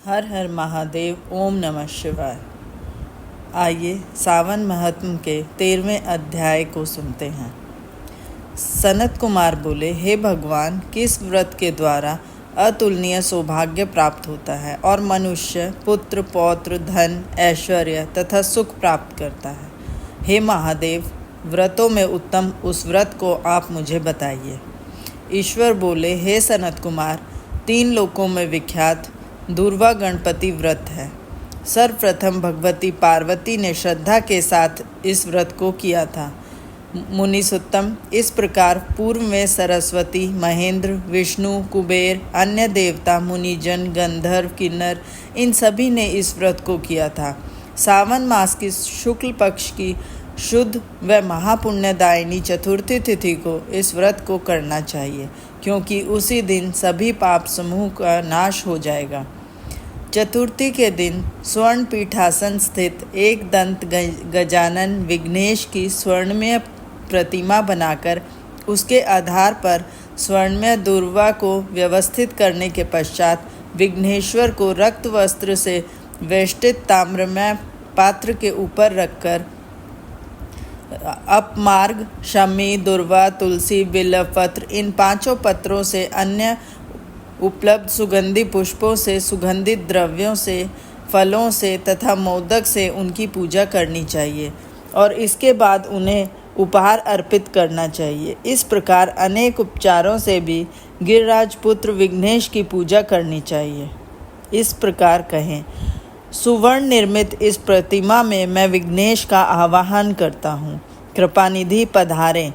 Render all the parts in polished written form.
हर हर महादेव। ओम नमः शिवाय। आइए सावन महात्म के 13वें अध्याय को सुनते हैं। सनत कुमार बोले, हे भगवान, किस व्रत के द्वारा अतुलनीय सौभाग्य प्राप्त होता है और मनुष्य पुत्र पौत्र धन ऐश्वर्य तथा सुख प्राप्त करता है। हे महादेव, व्रतों में उत्तम उस व्रत को आप मुझे बताइए। ईश्वर बोले, हे सनत कुमार, 3 लोकों में विख्यात दुर्वा गणपति व्रत है। सर्वप्रथम भगवती पार्वती ने श्रद्धा के साथ इस व्रत को किया था। मुनिसुत्तम, इस प्रकार पूर्व में सरस्वती, महेंद्र, विष्णु, कुबेर, अन्य देवता, मुनिजन, गंधर्व, किन्नर, इन सभी ने इस व्रत को किया था। सावन मास की शुक्ल पक्ष की शुद्ध व महापुण्यदायिनी चतुर्थी तिथि को इस व्रत को करना चाहिए, क्योंकि उसी दिन सभी पाप समूह का नाश हो जाएगा। चतुर्थी के दिन स्वर्ण पीठासन स्थित एक दंत गजानन विघ्नेश की स्वर्णमय प्रतिमा बनाकर उसके आधार पर स्वर्णमय दुर्वा को व्यवस्थित करने के पश्चात विघ्नेश्वर को रक्त वस्त्र से वेष्टित ताम्रमय पात्र के ऊपर रखकर अपमार्ग, शमी, दुर्वा, तुलसी, बिल्वपत्र, इन 5 पत्रों से अन्य उपलब्ध सुगंधी पुष्पों से, सुगंधित द्रव्यों से, फलों से तथा मोदक से उनकी पूजा करनी चाहिए और इसके बाद उन्हें उपहार अर्पित करना चाहिए। इस प्रकार अनेक उपचारों से भी गिरिराज पुत्र विघ्नेश की पूजा करनी चाहिए। इस प्रकार कहें, सुवर्ण निर्मित इस प्रतिमा में मैं विघ्नेश का आवाहन करता हूँ। कृपानिधि पधारें।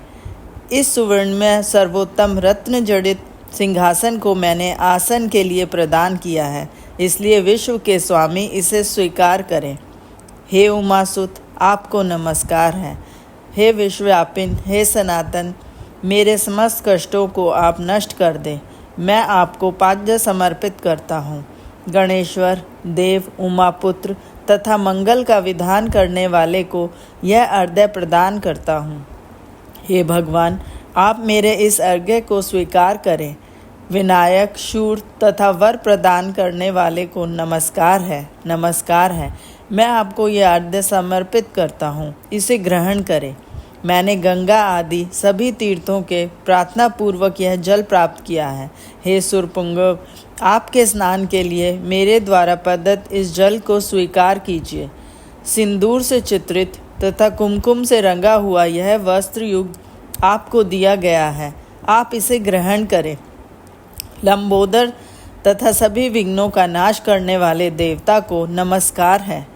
इस सुवर्ण में सर्वोत्तम रत्न जड़ित सिंहासन को मैंने आसन के लिए प्रदान किया है, इसलिए विश्व के स्वामी इसे स्वीकार करें। हे उमासुत, आपको नमस्कार है। हे विश्वव्यापिन, हे सनातन, मेरे समस्त कष्टों को आप नष्ट कर दें। मैं आपको पाद्य समर्पित करता हूँ। गणेश्वर, देव, उमापुत्र तथा मंगल का विधान करने वाले को यह अर्घ्य प्रदान करता हूँ। हे भगवान, आप मेरे इस अर्घ्य को स्वीकार करें। विनायक, शूर तथा वर प्रदान करने वाले को नमस्कार है, नमस्कार है। मैं आपको यह अर्घ्य समर्पित करता हूँ, इसे ग्रहण करें। मैंने गंगा आदि सभी तीर्थों के प्रार्थना पूर्वक यह जल प्राप्त किया है। हे सुरपुंगव, आपके स्नान के लिए मेरे द्वारा प्रदत्त इस जल को स्वीकार कीजिए। सिंदूर से चित्रित तथा कुमकुम से रंगा हुआ यह वस्त्र युग आपको दिया गया है, आप इसे ग्रहण करें। लंबोदर तथा सभी विघ्नों का नाश करने वाले देवता को नमस्कार है।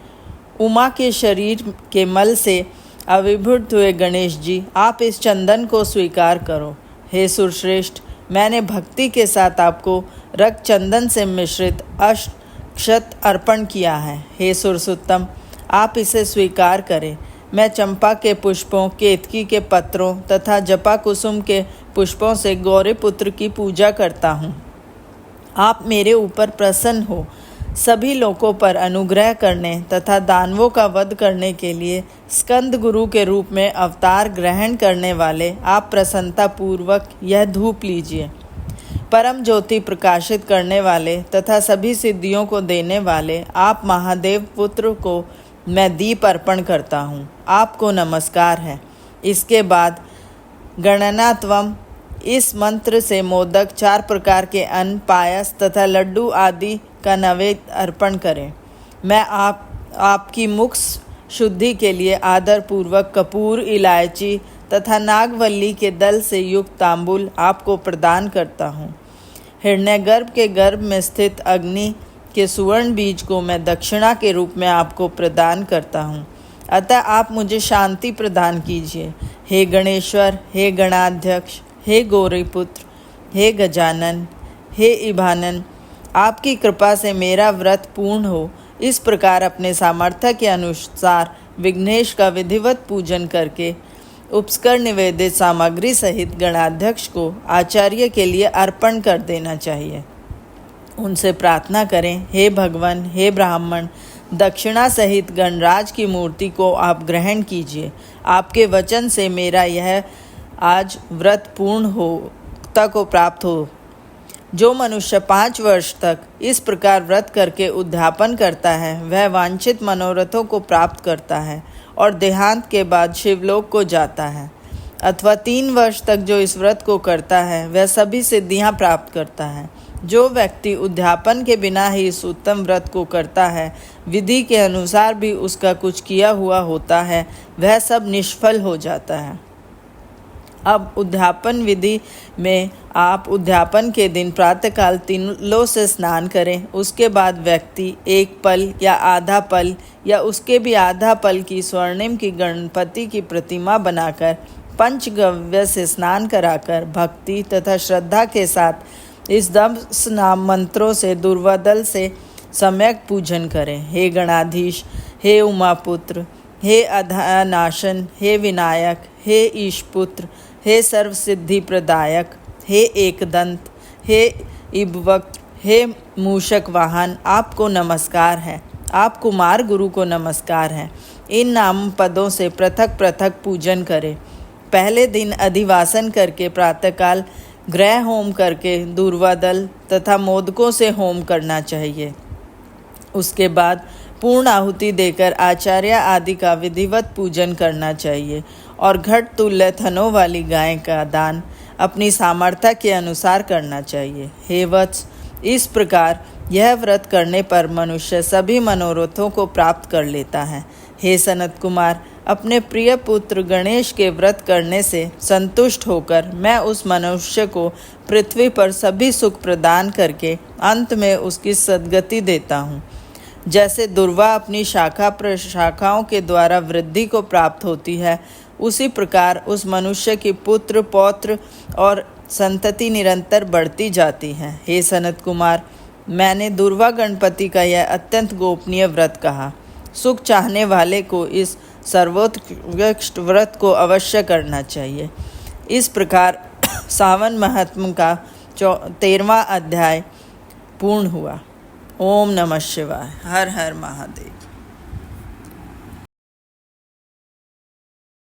उमा के शरीर के मल से अविभूत हुए गणेश जी, आप इस चंदन को स्वीकार करो। हे सुरश्रेष्ठ, मैंने भक्ति के साथ आपको रक्त चंदन से मिश्रित अक्षत अर्पण किया है। हे सुरसुत्तम, आप इसे स्वीकार करें। मैं चंपा के पुष्पों, केतकी के पत्रों तथा जपा कुसुम के पुष्पों से गौरीपुत्र की पूजा करता हूँ। आप मेरे ऊपर प्रसन्न हो। सभी लोकों पर अनुग्रह करने तथा दानवों का वध करने के लिए स्कंद गुरु के रूप में अवतार ग्रहण करने वाले आप प्रसन्नता पूर्वक यह धूप लीजिए। परम ज्योति प्रकाशित करने वाले तथा सभी सिद्धियों को देने वाले आप महादेव पुत्र को मैं दीप अर्पण करता हूँ, आपको नमस्कार है। इसके बाद गणनात्वम, इस मंत्र से मोदक, 4 प्रकार के अन्न, पायस तथा लड्डू आदि का नैवेद्य अर्पण करें। मैं आपकी मुख शुद्धि के लिए आदर पूर्वक कपूर, इलायची तथा नागवल्ली के दल से युक्त तांबूल आपको प्रदान करता हूँ। हिरण्यगर्भ के गर्भ में स्थित अग्नि के सुवर्ण बीज को मैं दक्षिणा के रूप में आपको प्रदान करता हूँ, अतः आप मुझे शांति प्रदान कीजिए। हे गणेश्वर, हे गणाध्यक्ष, हे गौरीपुत्र, हे गजानन, हे इभानन, आपकी कृपा से मेरा व्रत पूर्ण हो। इस प्रकार अपने सामर्थ्य के अनुसार विघ्नेश का विधिवत पूजन करके उपस्कर निवेदित सामग्री सहित गणाध्यक्ष को आचार्य के लिए अर्पण कर देना चाहिए। उनसे प्रार्थना करें, हे भगवान, हे ब्राह्मण, दक्षिणा सहित गणराज की मूर्ति को आप ग्रहण कीजिए। आपके वचन से मेरा यह आज व्रत पूर्ण हो को प्राप्त हो। जो मनुष्य 5 वर्ष तक इस प्रकार व्रत करके उद्यापन करता है वह वांछित मनोरथों को प्राप्त करता है और देहांत के बाद शिवलोक को जाता है। अथवा 3 वर्ष तक जो इस व्रत को करता है वह सभी सिद्धियां प्राप्त करता है। जो व्यक्ति उद्यापन के बिना ही इस उत्तम व्रत को करता है, विधि के अनुसार भी उसका कुछ किया हुआ होता है, वह सब निष्फल हो जाता है। अब उद्यापन विधि में आप उद्यापन के दिन प्रातःकाल तिलों से स्नान करें। उसके बाद व्यक्ति 1 पल या आधा पल या उसके भी आधा पल की स्वर्णिम की गणपति की प्रतिमा बनाकर पंचगव्य से स्नान कराकर भक्ति तथा श्रद्धा के साथ इस 10 नाम मंत्रों से दुर्वादल से सम्यक पूजन करें। हे गणाधीश, हे उमापुत्र, हे अधानाशन, हे विनायक, हे ईशपुत्र, हे सर्वसिद्धि प्रदायक, हे एकदंत, हे इब्वक्त, हे मूषक वाहन, आपको नमस्कार है। आप कुमार गुरु को नमस्कार है। इन नाम पदों से पृथक पृथक पूजन करें। पहले दिन अधिवासन करके प्रातःकाल ग्रह होम करके दूर्वादल तथा मोदकों से होम करना चाहिए। उसके बाद पूर्ण आहुति देकर आचार्य आदि का विधिवत पूजन करना चाहिए और घट तुल्य थनों वाली गाय का दान अपनी सामर्थ्य के अनुसार करना चाहिए। हे वत्स, इस प्रकार यह व्रत करने पर मनुष्य सभी मनोरथों को प्राप्त कर लेता है। हे सनत कुमार, अपने प्रिय पुत्र गणेश के व्रत करने से संतुष्ट होकर मैं उस मनुष्य को पृथ्वी पर सभी सुख प्रदान करके अंत में उसकी सद्गति देता हूँ। जैसे दुर्वा अपनी शाखा प्रशाखाओं के द्वारा वृद्धि को प्राप्त होती है, उसी प्रकार उस मनुष्य की पुत्र पौत्र और संतति निरंतर बढ़ती जाती है। हे सनत कुमार, मैंने दुर्वा गणपति का यह अत्यंत गोपनीय व्रत कहा। सुख चाहने वाले को इस सर्वोत्कृष्ट व्रत को अवश्य करना चाहिए। इस प्रकार सावन महात्म का 13वां अध्याय पूर्ण हुआ। ओम नमः शिवाय। हर हर महादेव।